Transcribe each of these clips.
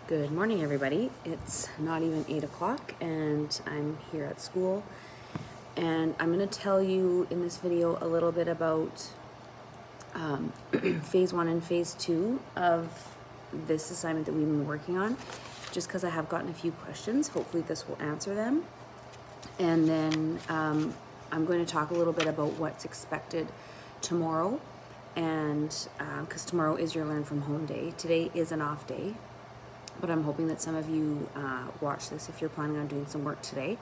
Good morning, everybody. It's not even 8 o'clock and I'm here at school, and I'm going to tell you in this video a little bit about phase 1 and phase 2 of this assignment that we've been working on, just because I have gotten a few questions. Hopefully this will answer them. And then I'm going to talk a little bit about what's expected tomorrow, and because tomorrow is your Learn From Home day. Today is an off day, but I'm hoping that some of you watch this if you're planning on doing some work today.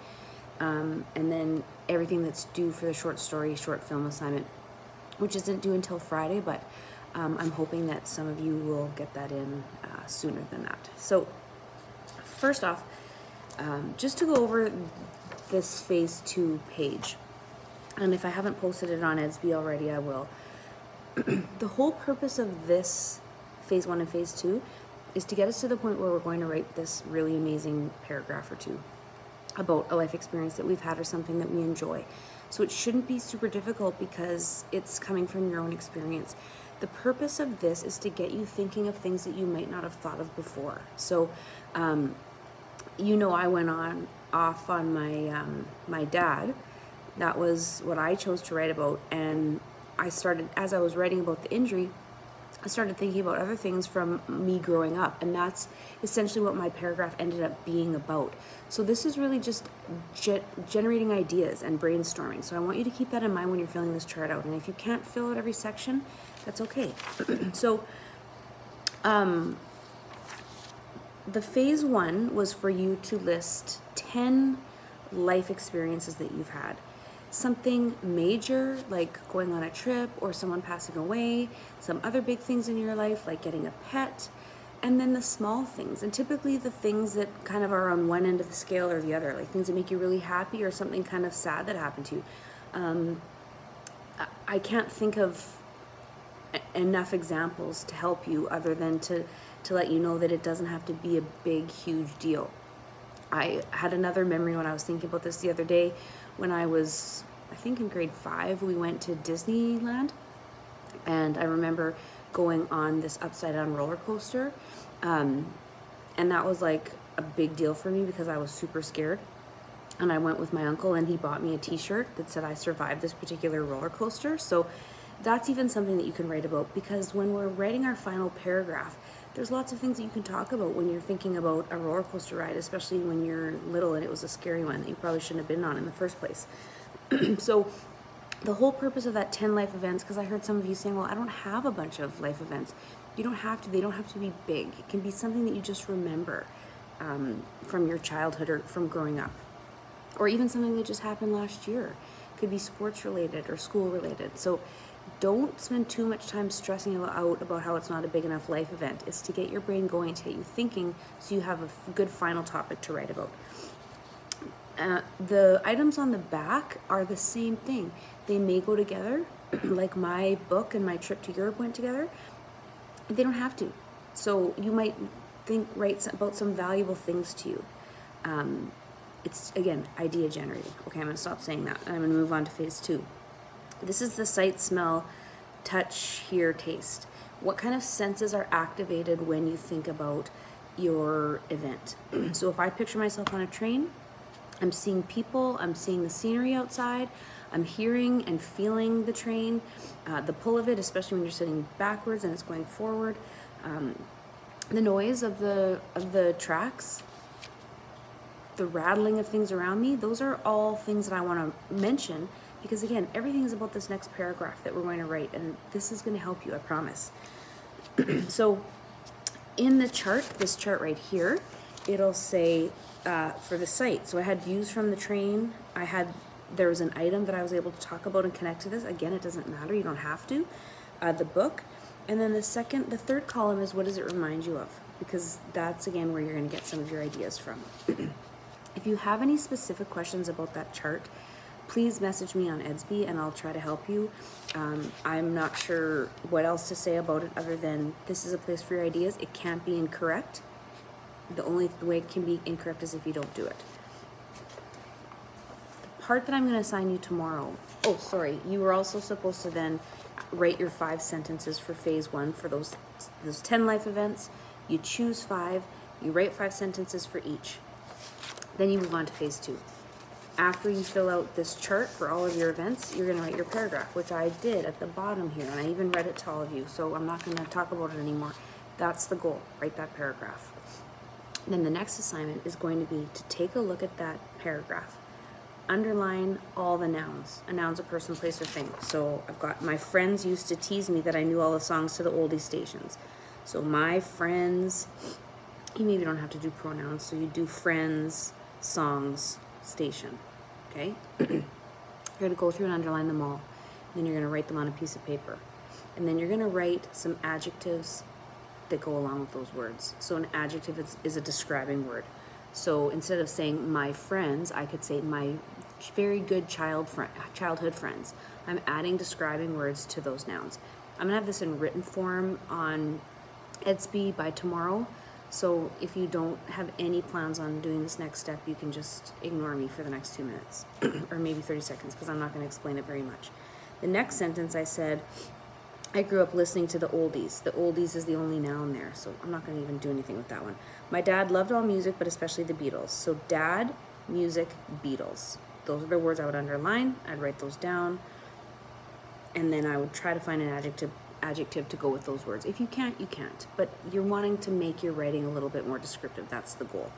And then everything that's due for the short story, short film assignment, which isn't due until Friday, but I'm hoping that some of you will get that in sooner than that. So first off, just to go over this phase 2 page, and if I haven't posted it on Edsby already, I will. The whole purpose of this phase 1 and phase 2 is to get us to the point where we're going to write this really amazing paragraph or two about a life experience that we've had or something that we enjoy. So it shouldn't be super difficult because it's coming from your own experience. The purpose of this is to get you thinking of things that you might not have thought of before. So, I went off on my dad. That was what I chose to write about, and I started, as I was writing about the injury, I started thinking about other things from me growing up, and that's essentially what my paragraph ended up being about. So this is really just generating ideas and brainstorming. So I want you to keep that in mind when you're filling this chart out, and if you can't fill out every section, that's okay. So the phase 1 was for you to list 10 life experiences that you've had. Something major, like going on a trip or someone passing away, some other big things in your life, like getting a pet, and then the small things, and typically the things that kind of are on one end of the scale or the other, like things that make you really happy or something kind of sad that happened to you. I can't think of enough examples to help you other than to let you know that it doesn't have to be a big, huge deal. I had another memory when I was thinking about this the other day. When I was, I think in grade 5, we went to Disneyland, and I remember going on this upside down roller coaster, and that was like a big deal for me because I was super scared. And I went with my uncle, and he bought me a t-shirt that said I survived this particular roller coaster. So that's even something that you can write about, because when we're writing our final paragraph, there's lots of things that you can talk about when you're thinking about a roller coaster ride, especially when you're little and it was a scary one that you probably shouldn't have been on in the first place. So the whole purpose of that 10 life events, because I heard some of you saying, well, I don't have a bunch of life events. You don't have to, they don't have to be big. It can be something that you just remember from your childhood or from growing up, or even something that just happened last year. It could be sports related or school related. So don't spend too much time stressing out about how it's not a big enough life event. It's to get your brain going, to get you thinking, so you have a good final topic to write about. The items on the back are the same thing. They may go together, like my book and my trip to Europe went together. They don't have to. So you might write about some valuable things to you. It's, again, idea generating. Okay, I'm going to stop saying that, and I'm going to move on to phase 2. This is the sight, smell, touch, hear, taste. What kind of senses are activated when you think about your event? So if I picture myself on a train, I'm seeing people, I'm seeing the scenery outside, I'm hearing and feeling the train, the pull of it, especially when you're sitting backwards and it's going forward, the noise of the tracks, the rattling of things around me. Those are all things that I want to mention, because again, everything is about this next paragraph that we're going to write, and this is going to help you, I promise. So in the chart, this chart right here, it'll say for the sight. So I had views from the train. There was an item that I was able to talk about and connect to this. Again, it doesn't matter, you don't have to. The book. And then the third column is, what does it remind you of? Because that's, again, where you're going to get some of your ideas from. If you have any specific questions about that chart, please message me on Edsby and I'll try to help you. I'm not sure what else to say about it other than this is a place for your ideas. It can't be incorrect. The only way it can be incorrect is if you don't do it. The part that I'm going to assign you tomorrow, oh, sorry, you were also supposed to then write your 5 sentences for phase 1 for those 10 life events. You choose 5, You write 5 sentences for each. Then you move on to phase 2. After you fill out this chart for all of your events, you're going to write your paragraph, which I did at the bottom here, and I even read it to all of you, so I'm not going to talk about it anymore. That's the goal, write that paragraph. Then the next assignment is going to be to take a look at that paragraph. Underline all the nouns. A noun's a person, place, or thing. So I've got, my friends used to tease me that I knew all the songs to the oldie stations. So my friends, you maybe don't have to do pronouns, so you do friends, songs, station, okay? You're gonna go through and underline them all. Then you're gonna write them on a piece of paper. And then you're gonna write some adjectives that go along with those words. So an adjective is a describing word. So instead of saying my friends, I could say my very good childhood friends. I'm adding describing words to those nouns. I'm gonna have this in written form on Edsby by tomorrow. So if you don't have any plans on doing this next step, you can just ignore me for the next 2 minutes or maybe 30 seconds because I'm not going to explain it very much. The next sentence I said, I grew up listening to the oldies. The oldies is the only noun there, so I'm not going to even do anything with that one. My dad loved all music, but especially the Beatles. So dad, music, Beatles. Those are the words I would underline. I'd write those down. And then I would try to find an adjective to go with those words. If you can't, you can't. But you're wanting to make your writing a little bit more descriptive. That's the goal.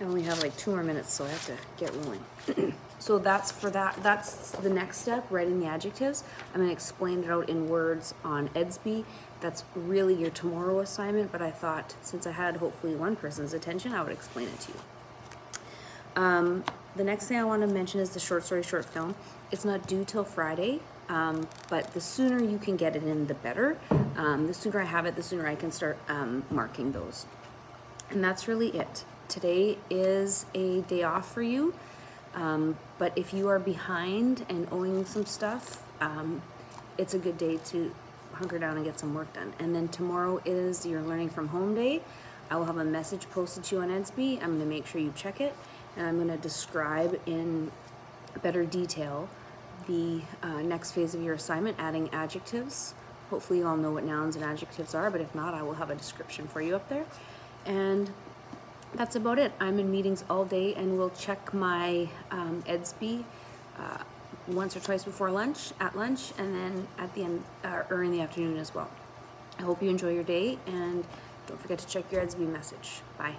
I only have like 2 more minutes, so I have to get rolling. So that's the next step, writing the adjectives. I'm going to explain it out in words on Edsby. That's really your tomorrow assignment, but I thought since I had hopefully one person's attention, I would explain it to you. The next thing I want to mention is the short story short film. It's not due till Friday. But the sooner you can get it in, the better. The sooner I have it, the sooner I can start marking those. And that's really it. Today is a day off for you, but if you are behind and owing some stuff, it's a good day to hunker down and get some work done. And then tomorrow is your learning from home day. I will have a message posted to you on Edsby. I'm going to make sure you check it, and I'm going to describe in better detail the next phase of your assignment, adding adjectives. Hopefully you all know what nouns and adjectives are, but if not, I will have a description for you up there. And that's about it. I'm in meetings all day, and we'll check my Edsby once or twice before lunch, at lunch, and then at the end, or in the afternoon as well. I hope you enjoy your day, and don't forget to check your Edsby message. Bye.